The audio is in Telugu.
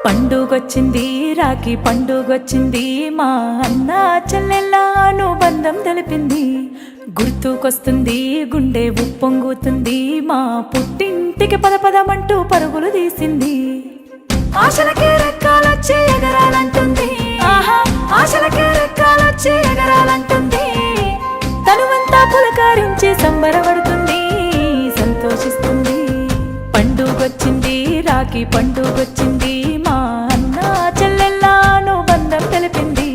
పండుగొచ్చింది రాఖీ పండుగొచ్చింది మా అన్న చెల్లెళ్ళ అనుబంధం తెలిపింది. గుర్తుకొస్తుంది గుండె ఉప్పొంగుతుంది మా పుట్టింటికి పదపదమంటూ పరుగులు తీసింది. ఆశలకే రెక్కాలొచ్చి ఎగరాలంటుంది, ఆహా ఆశలకే రెక్కాలొచ్చి ఎగరాలంటుంది. తనువంతా పులకారించి సంబరపడుతుంది, సంతోషిస్తుంది. పండుగొచ్చింది రాఖీ పండుగొచ్చింది మా అన్న చెల్లెళ్ళ అనుబంధం తెలిపింది.